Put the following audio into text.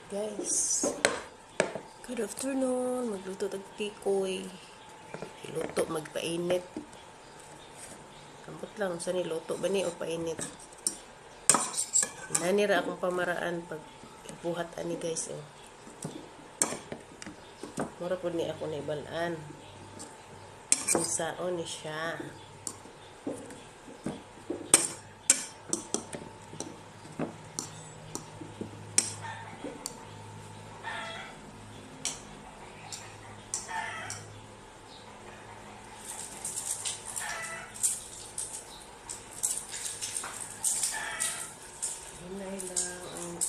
Guys, good afternoon. Magluto tag tikoy. Iluto magpainit. Ambot lang sa niluto ba ni o painit. Nanira akong pamaraan pag buhat ani guys oh. Mura pud ni ako na ibalaan. Kung saon ni siya. Hinay lang ang